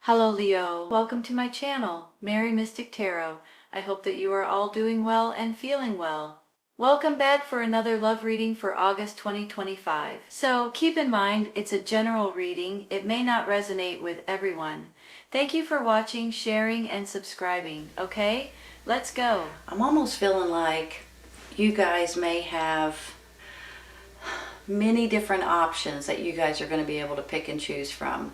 Hello Leo, welcome to my channel, Mary Mystic Tarot. I hope that you are all doing well and feeling well. Welcome back for another love reading for August 2025. So keep in mind, it's a general reading. It may not resonate with everyone. Thank you for watching, sharing, and subscribing. Okay, let's go. I'm almost feeling like you guys may have many different options that you guys are going to be able to pick and choose from.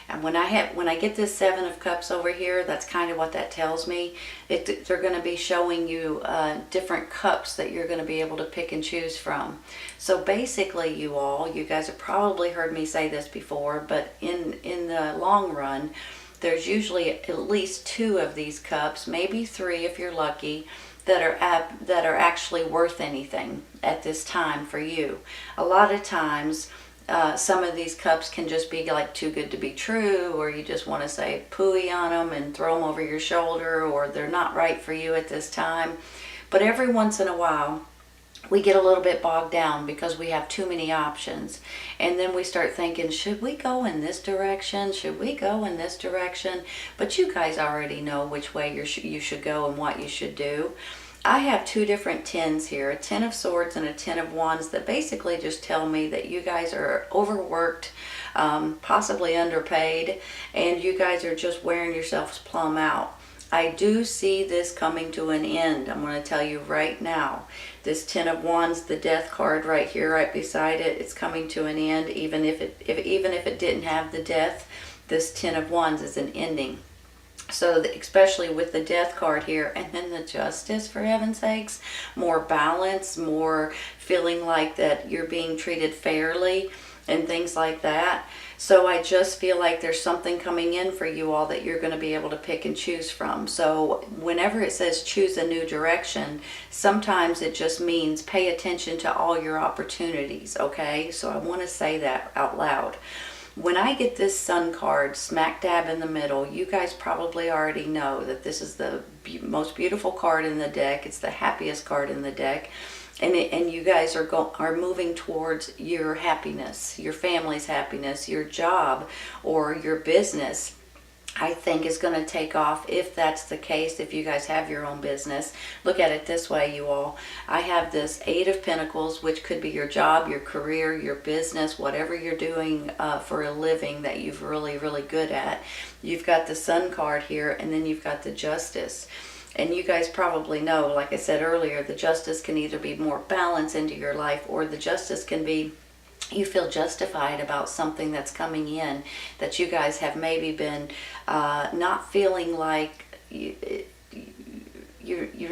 And when I get this Seven of Cups over here, that's kind of what that tells me. They're going to be showing you different cups that you're going to be able to pick and choose from. So basically, you guys have probably heard me say this before, but in the long run, there's usually at least two of these cups, maybe three if you're lucky, that are actually worth anything at this time for you. A lot of times, some of these cups can just be like too good to be true, or you just want to say pooey on them and throw them over your shoulder, or they're not right for you at this time. But every once in a while, we get a little bit bogged down because we have too many options. And then we start thinking, should we go in this direction? Should we go in this direction? But you guys already know which way you should go and what you should do. I have two different tens here, a Ten of Swords and a Ten of Wands, that basically just tell me that you guys are overworked, possibly underpaid, and you guys are just wearing yourselves plumb out. I do see this coming to an end. I'm going to tell you right now. This Ten of Wands, the Death card right here, right beside it, it's coming to an end. Even if it didn't have the Death, this Ten of Wands is an ending. So especially with the Death card here, and then the Justice, for heaven's sakes, more balance, more feeling like that you're being treated fairly and things like that. So I just feel like there's something coming in for you all that you're going to be able to pick and choose from. So whenever it says choose a new direction, sometimes it just means pay attention to all your opportunities, okay? So I want to say that out loud. When I get this Sun card smack dab in the middle, you guys probably already know that this is the most beautiful card in the deck. It's the happiest card in the deck. And you guys are moving towards your happiness, your family's happiness, your job, or your business. I think is going to take off if that's the case, if you guys have your own business. Look at it this way, you all. I have this Eight of Pentacles, which could be your job, your career, your business, whatever you're doing for a living that you're really, really good at. You've got the Sun card here, and then you've got the Justice. And you guys probably know, like I said earlier, the Justice can either be more balance into your life, or the Justice can be you feel justified about something that's coming in that you guys have maybe been not feeling like you're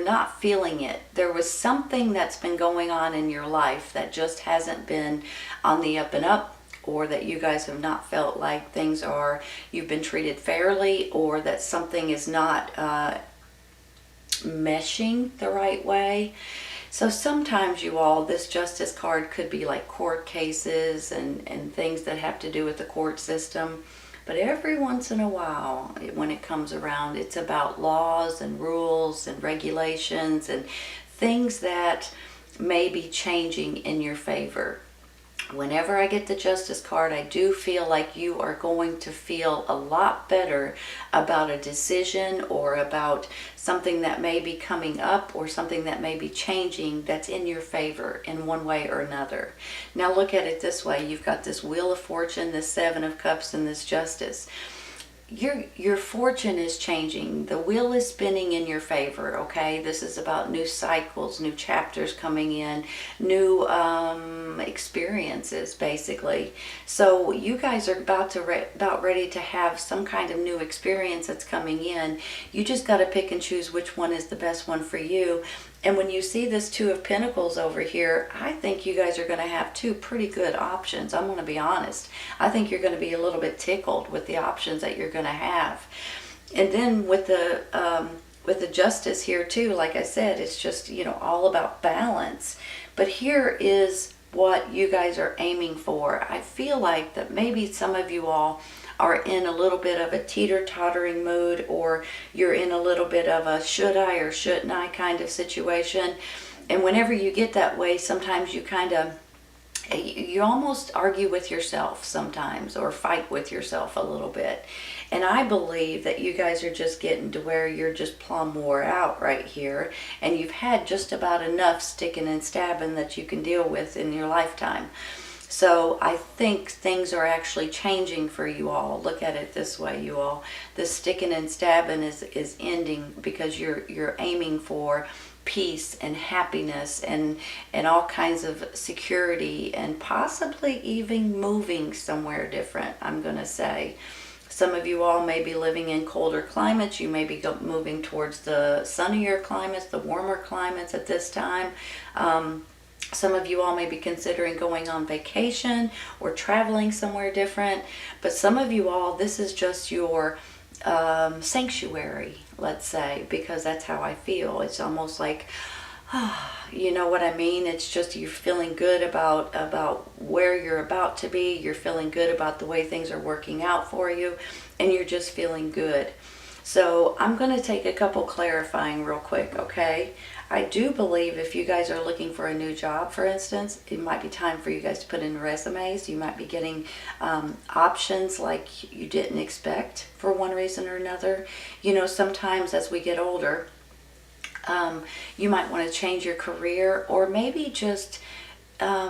not feeling it. There was something that's been going on in your life that just hasn't been on the up and up, or that you guys have not felt like you've been treated fairly, or that something is not meshing the right way. So sometimes, you all, this Justice card could be like court cases and things that have to do with the court system. But every once in a while, when it comes around, it's about laws and rules and regulations and things that may be changing in your favor. Whenever I get the Justice card, I do feel like you are going to feel a lot better about a decision, or about something that may be coming up, or something that may be changing that's in your favor in one way or another. Now look at it this way. You've got this Wheel of Fortune, this Seven of Cups, and this Justice. Your fortune is changing. The wheel is spinning in your favor, okay? This is about new cycles, new chapters coming in, new experiences, basically. So you guys are about ready to have some kind of new experience that's coming in. You just got to pick and choose which one is the best one for you. And when you see this Two of Pentacles over here, I think you guys are going to have two pretty good options. I'm going to be honest. I think you're going to be a little bit tickled with the options that you're going to have. And then with the Justice here too, like I said, it's just, all about balance. But here is what you guys are aiming for. I feel like that maybe some of you all are in a little bit of a teeter-tottering mood, or you're in a little bit of a should I or shouldn't I kind of situation. And whenever you get that way, sometimes you kind of you almost argue with yourself sometimes, or fight with yourself a little bit. And I believe that you guys are just getting to where you're just plumb wore out right here, and you've had just about enough sticking and stabbing that you can deal with in your lifetime. So I think things are actually changing for you all. Look at it this way, you all. The sticking and stabbing is ending, because you're aiming for peace and happiness and all kinds of security, and possibly even moving somewhere different, I'm going to say. Some of you all may be living in colder climates. You may be moving towards the sunnier climates, the warmer climates at this time. Some of you all may be considering going on vacation or traveling somewhere different. But some of you all, this is just your sanctuary, let's say, because that's how I feel. It's almost like, you know what I mean? It's just you're feeling good about where you're about to be. You're feeling good about the way things are working out for you, and you're just feeling good. So I'm going to take a couple clarifying real quick, okay? I do believe if you guys are looking for a new job, for instance, it might be time for you guys to put in resumes. You might be getting options like you didn't expect for one reason or another. You know, sometimes as we get older, you might want to change your career, or maybe just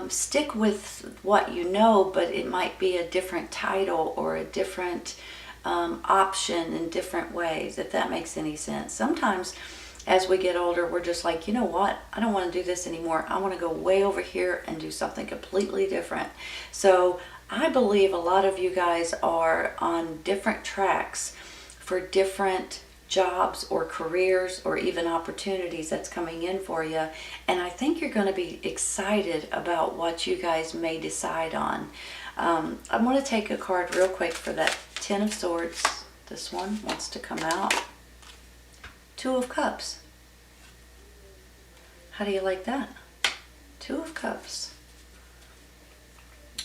stick with what you know, but it might be a different title or a different option in different ways, if that makes any sense. Sometimes as we get older, we're just like, you know what, I don't want to do this anymore. I want to go way over here and do something completely different. So I believe a lot of you guys are on different tracks for different jobs or careers or even opportunities that's coming in for you. And I think you're going to be excited about what you guys may decide on. I'm going to take a card real quick for that Ten of Swords. This one wants to come out. Two of Cups. How do you like that? Two of Cups.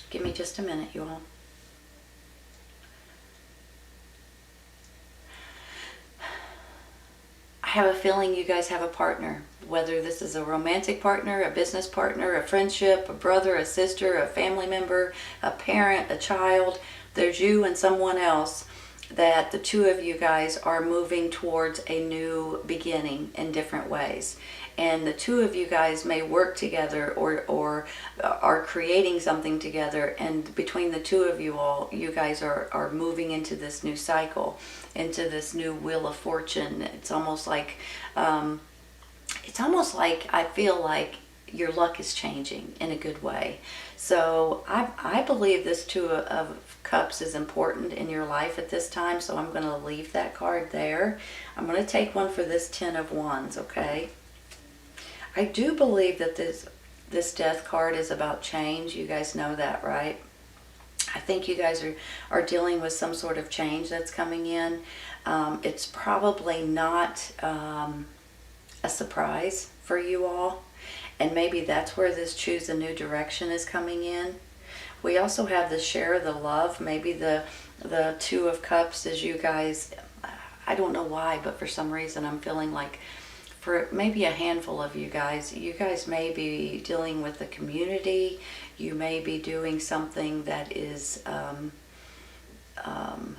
Give me just a minute, you all. I have a feeling you guys have a partner, whether this is a romantic partner, a business partner, a friendship, a brother, a sister, a family member, a parent, a child. There's you and someone else that the two of you guys are moving towards a new beginning in different ways. And the two of you guys may work together or are creating something together. And between the two of you all, you guys are moving into this new cycle, into this new wheel of fortune. It's almost like I feel like your luck is changing in a good way. So I believe this Two of Cups is important in your life at this time. So I'm going to leave that card there. I'm going to take one for this Ten of Wands, okay? I do believe that this Death card is about change. You guys know that, right? I think you guys are dealing with some sort of change that's coming in. It's probably not a surprise for you all. And maybe that's where this choose a new direction is coming in. We also have the share the love. Maybe the Two of Cups is you guys, I don't know why, but for some reason I'm feeling like for maybe a handful of you guys may be dealing with the community. You may be doing something that is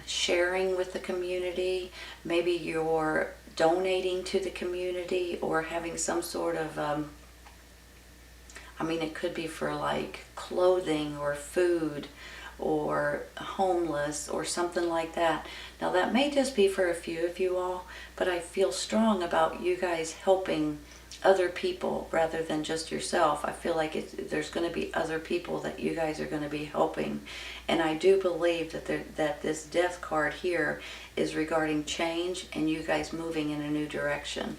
sharing with the community. Maybe you're donating to the community or having some sort of it could be for like clothing or food or homeless or something like that. Now that may just be for a few of you all, but I feel strong about you guys helping other people rather than just yourself. I feel like there's going to be other people that you guys are going to be helping. And I do believe that this Death card here is regarding change and you guys moving in a new direction.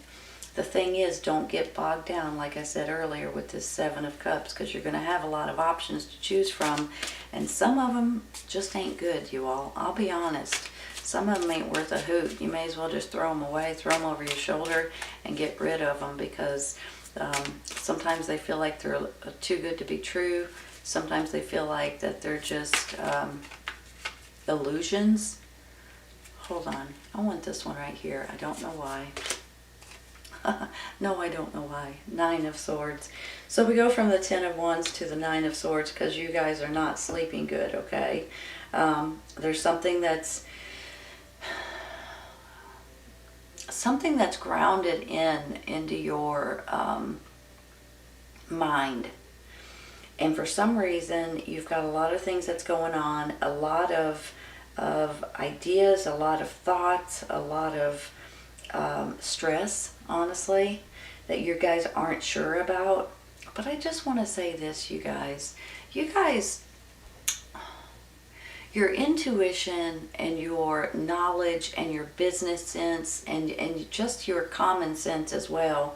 The thing is, don't get bogged down, like I said earlier, with this Seven of Cups, because you're going to have a lot of options to choose from, and some of them just ain't good, you all. I'll be honest. Some of them ain't worth a hoot. You may as well just throw them away, throw them over your shoulder, and get rid of them, because sometimes they feel like they're too good to be true. Sometimes they feel like that they're just illusions. Hold on. I want this one right here. I don't know why. No, I don't know why. Nine of Swords. So we go from the Ten of Wands to the Nine of Swords because you guys are not sleeping good, okay? There's something that's grounded into your mind. And for some reason, you've got a lot of things that's going on, a lot of ideas, a lot of thoughts, a lot of stress, honestly, that you guys aren't sure about. But I just want to say this, you guys, your intuition and your knowledge and your business sense and just your common sense as well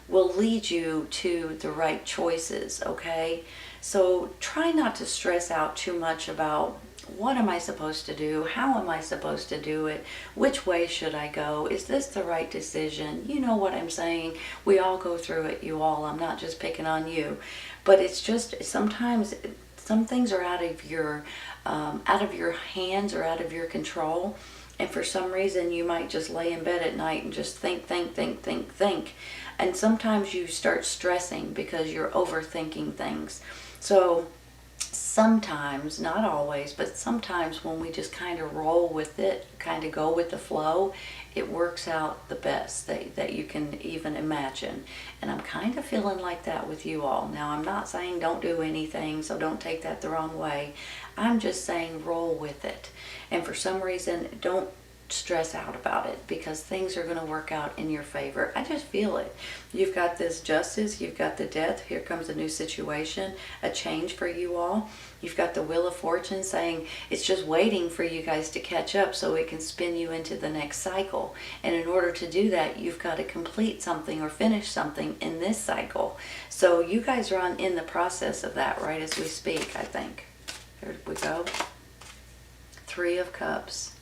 will lead you to the right choices, okay? So try not to stress out too much about what am I supposed to do? How am I supposed to do it? Which way should I go? Is this the right decision? You know what I'm saying? We all go through it, you all. I'm not just picking on you. But it's just sometimes some things are out of your hands or out of your control. And for some reason, you might just lay in bed at night and just think. And sometimes you start stressing because you're overthinking things. So sometimes, not always, but sometimes when we just kind of roll with it, kind of go with the flow, it works out the best that you can even imagine. And I'm kind of feeling like that with you all. Now, I'm not saying don't do anything, so don't take that the wrong way. I'm just saying roll with it. And for some reason, don't stress out about it because things are going to work out in your favor. I just feel it. You've got this Justice, you've got the Death. Here comes a new situation, a change for you all. You've got the Wheel of Fortune saying it's just waiting for you guys to catch up so it can spin you into the next cycle. And in order to do that, you've got to complete something or finish something in this cycle. So you guys are in the process of that right as we speak, I think. There we go. Three of Cups.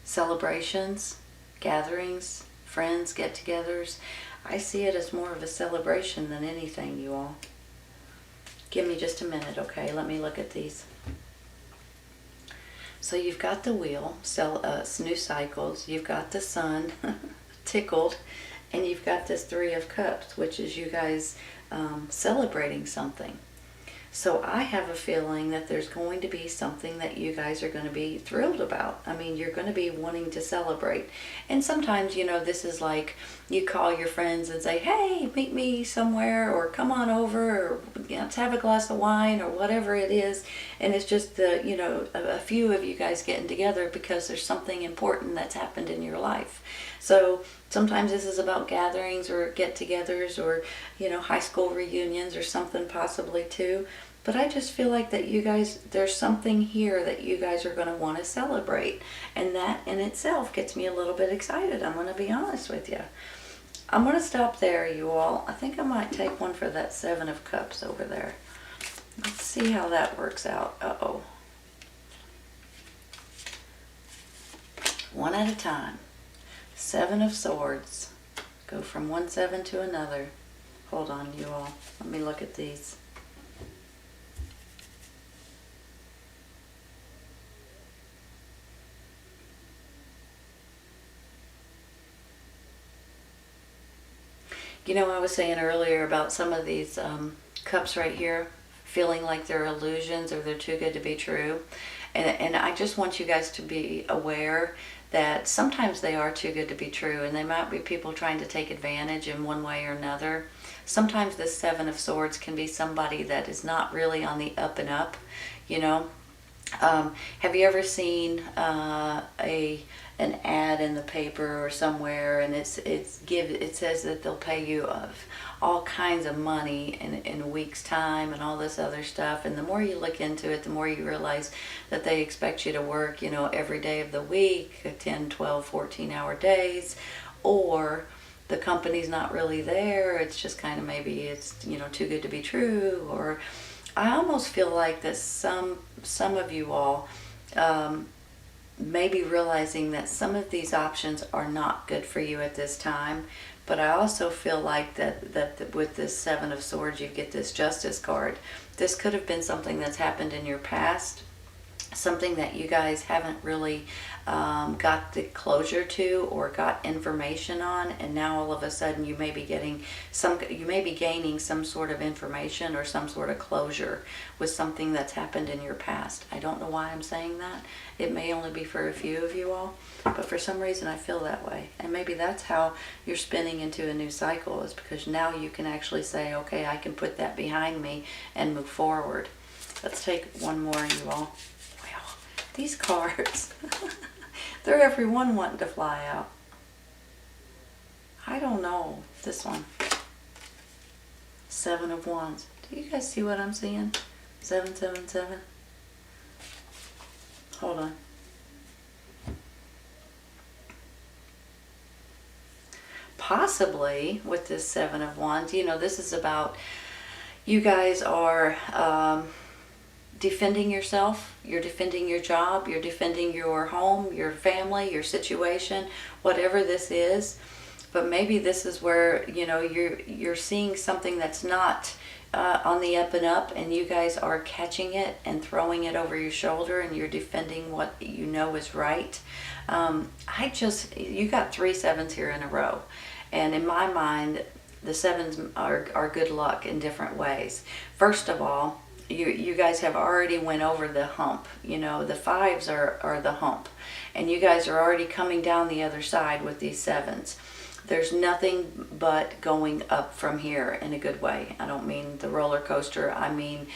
Celebrations, gatherings, friends, get-togethers. I see it as more of a celebration than anything, you all. Give me just a minute, okay? Let me look at these. So you've got the Wheel, new cycles. You've got the Sun, tickled. And you've got this Three of Cups, which is you guys celebrating something. So I have a feeling that there's going to be something that you guys are going to be thrilled about. I mean, you're going to be wanting to celebrate. And sometimes, you know, this is like you call your friends and say, hey, meet me somewhere, or come on over, or let's have a glass of wine, or whatever it is. And it's just a few of you guys getting together because there's something important that's happened in your life. So sometimes this is about gatherings or get-togethers or, high school reunions or something possibly too. But I just feel like that you guys, there's something here that you guys are going to want to celebrate. And that in itself gets me a little bit excited. I'm going to be honest with you. I'm going to stop there, you all. I think I might take one for that Seven of Cups over there. Let's see how that works out. Uh-oh. One at a time. Seven of Swords. Go from one seven to another. Hold on, you all. Let me look at these. I was saying earlier about some of these cups right here feeling like they're illusions or they're too good to be true. And I just want you guys to be aware that sometimes they are too good to be true, and they might be people trying to take advantage in one way or another. Sometimes this Seven of Swords can be somebody that is not really on the up and up, Have you ever seen an ad in the paper or somewhere, and it says that they'll pay you all kinds of money in a week's time and all this other stuff, and the more you look into it, the more you realize that they expect you to work every day of the week, 10, 12, 14-hour days, or the company's not really there, it's just kind of maybe it's too good to be true. Or I almost feel like that some of you all may be realizing that some of these options are not good for you at this time. But I also feel like that with this Seven of Swords, you get this Justice card. This could have been something that's happened in your past, something that you guys haven't really got the closure to or got information on, and now all of a sudden you may be gaining some sort of information or some sort of closure with something that's happened in your past. I don't know why I'm saying that. It may only be for a few of you all, but for some reason I feel that way. And maybe that's how you're spinning into a new cycle, is because now you can actually say, okay, I can put that behind me and move forward. Let's take one more, you all. Wow, these cards. They're every one wanting to fly out. I don't know. This one. 7 of Wands. Do you guys see what I'm seeing? 777. Hold on. Possibly with this 7 of Wands, this is about you guys are defending yourself, you're defending your job, you're defending your home, your family, your situation, whatever this is. But maybe this is where, you're seeing something that's not on the up and up, and you guys are catching it and throwing it over your shoulder, and you're defending what you know is right. You got 3 sevens here in a row. And in my mind, the 7s are good luck in different ways. First of all, you guys have already went over the hump. The 5s are the hump. And you guys are already coming down the other side with these 7s. There's nothing but going up from here in a good way. I don't mean the roller coaster. I mean,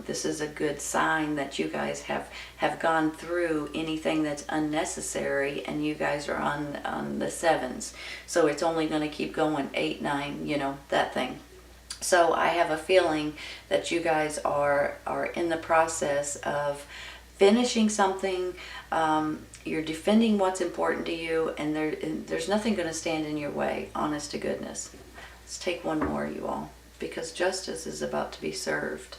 this is a good sign that you guys have gone through anything that's unnecessary, and you guys are on the 7s. So it's only going to keep going, 8, 9, that thing. So I have a feeling that you guys are in the process of finishing something. You're defending what's important to you, and there's nothing going to stand in your way, honest to goodness. Let's take one more, you all, because justice is about to be served.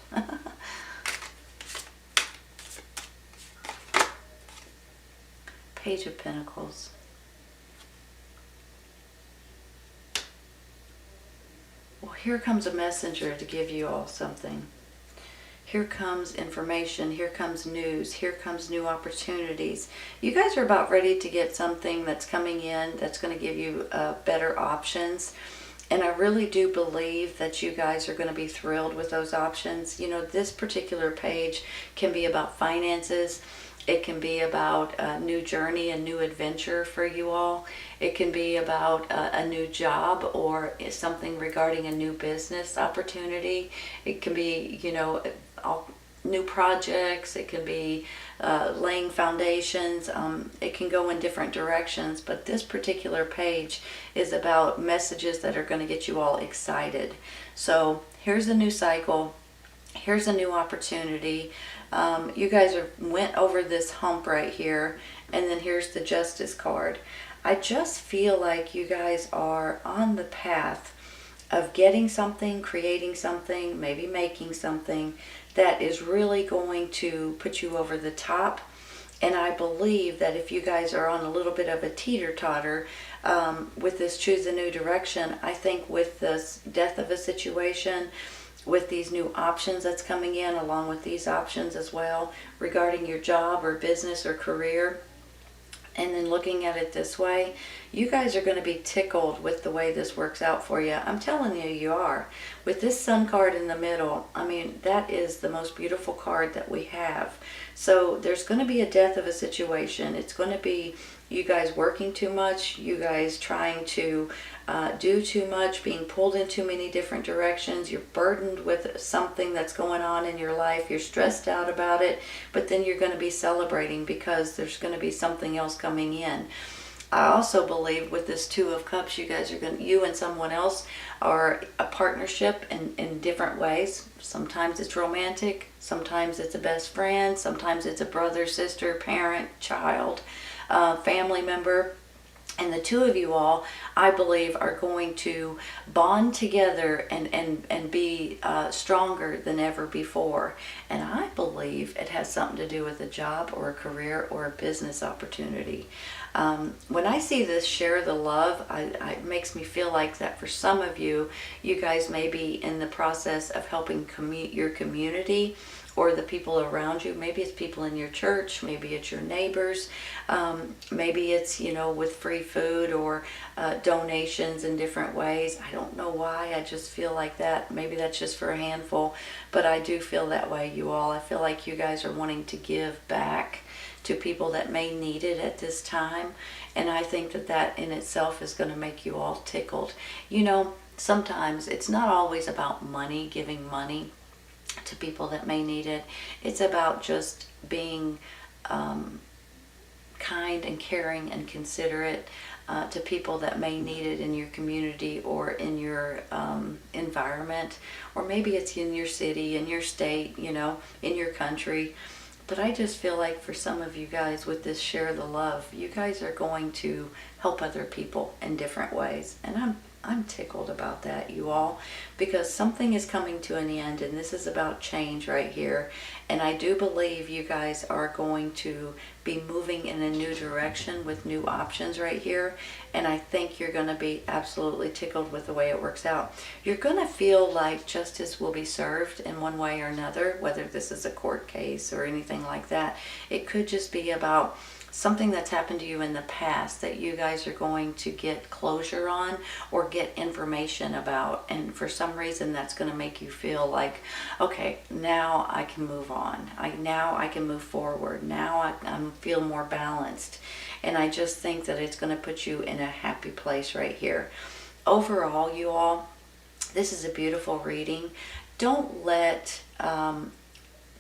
Page of Pentacles. Well, here comes a messenger to give you all something. Here comes information, here comes news, here comes new opportunities. You guys are about ready to get something that's coming in that's going to give you better options. And I really do believe that you guys are going to be thrilled with those options. This particular page can be about finances. It can be about a new journey, a new adventure for you all. It can be about a new job or something regarding a new business opportunity. It can be, new projects. It can be laying foundations. It can go in different directions. But this particular page is about messages that are going to get you all excited. So here's a new cycle. Here's a new opportunity. You guys went over this hump right here, and then here's the Justice card. I just feel like you guys are on the path of getting something, creating something, maybe making something that is really going to put you over the top. And I believe that if you guys are on a little bit of a teeter-totter with this choose a new direction, I think with this death of a situation, with these new options that's coming in, along with these options as well regarding your job or business or career, and then looking at it this way, you guys are going to be tickled with the way this works out for you. I'm telling you, you are. With this Sun card in the middle, I mean, that is the most beautiful card that we have. So there's going to be a death of a situation. It's going to be you guys working too much, you guys trying to do too much, being pulled in too many different directions. You're burdened with something that's going on in your life. You're stressed out about it, but then you're going to be celebrating because there's going to be something else coming in. I also believe with this Two of Cups, you and someone else are a partnership in different ways. Sometimes it's romantic, sometimes it's a best friend, sometimes it's a brother, sister, parent, child, family member. And the two of you all, I believe, are going to bond together and be stronger than ever before. And I believe it has something to do with a job or a career or a business opportunity. When I see this share the love, it makes me feel like that for some of you, you guys may be in the process of helping your community or the people around you. Maybe it's people in your church, maybe it's your neighbors, maybe it's, you know, with free food or donations in different ways. I don't know why, I just feel like that. Maybe that's just for a handful, but I do feel that way, you all. I feel like you guys are wanting to give back to people that may need it at this time, and I think that that in itself is going to make you all tickled. You know, sometimes it's not always about money, giving money to people that may need it. It's about just being kind and caring and considerate to people that may need it in your community or in your environment, or maybe it's in your city, in your state, you know, in your country. But I just feel like for some of you guys with this share the love, you guys are going to help other people in different ways. And I'm tickled about that, you all, because something is coming to an end, and this is about change right here. And I do believe you guys are going to be moving in a new direction with new options right here. And I think you're going to be absolutely tickled with the way it works out. You're going to feel like justice will be served in one way or another, whether this is a court case or anything like that. It could just be about something that's happened to you in the past that you guys are going to get closure on or get information about, and for some reason that's going to make you feel like, okay, now I can move on. Now I can move forward. Now I feel more balanced, and I just think that it's going to put you in a happy place right here. Overall, you all, this is a beautiful reading. Don't let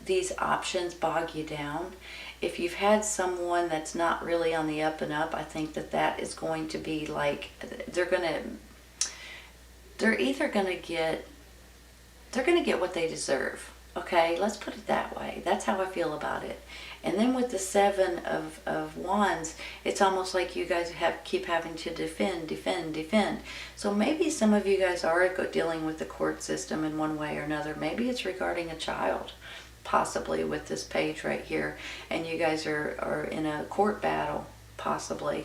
these options bog you down. If you've had someone that's not really on the up and up, I think that that is going to be like, they're either going to get what they deserve. Okay, let's put it that way. That's how I feel about it. And then with the Seven of Wands, it's almost like you guys keep having to defend. So maybe some of you guys are dealing with the court system in one way or another. Maybe it's regarding a child, possibly with this page right here, and you guys are in a court battle, possibly.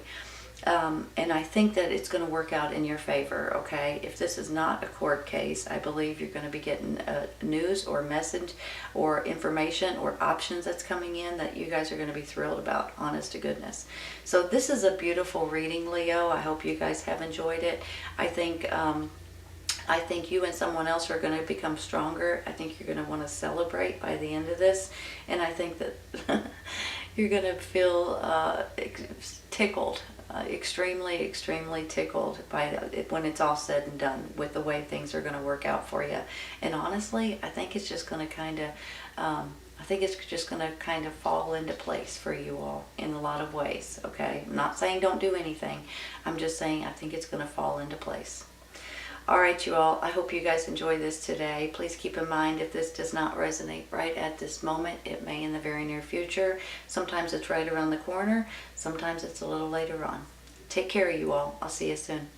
And I think that it's going to work out in your favor, okay? If this is not a court case, I believe you're going to be getting news or message or information or options that's coming in that you guys are going to be thrilled about, honest to goodness. So this is a beautiful reading, Leo. I hope you guys have enjoyed it. I think you and someone else are going to become stronger. I think you're going to want to celebrate by the end of this. And I think that you're going to feel tickled, extremely tickled by it when it's all said and done, with the way things are going to work out for you. And honestly, I think it's just going to kind of fall into place for you all in a lot of ways, okay? I'm not saying don't do anything. I'm just saying I think it's going to fall into place. All right, you all, I hope you guys enjoyed this today. Please keep in mind, if this does not resonate right at this moment, it may in the very near future. Sometimes it's right around the corner. Sometimes it's a little later on. Take care, you all. I'll see you soon.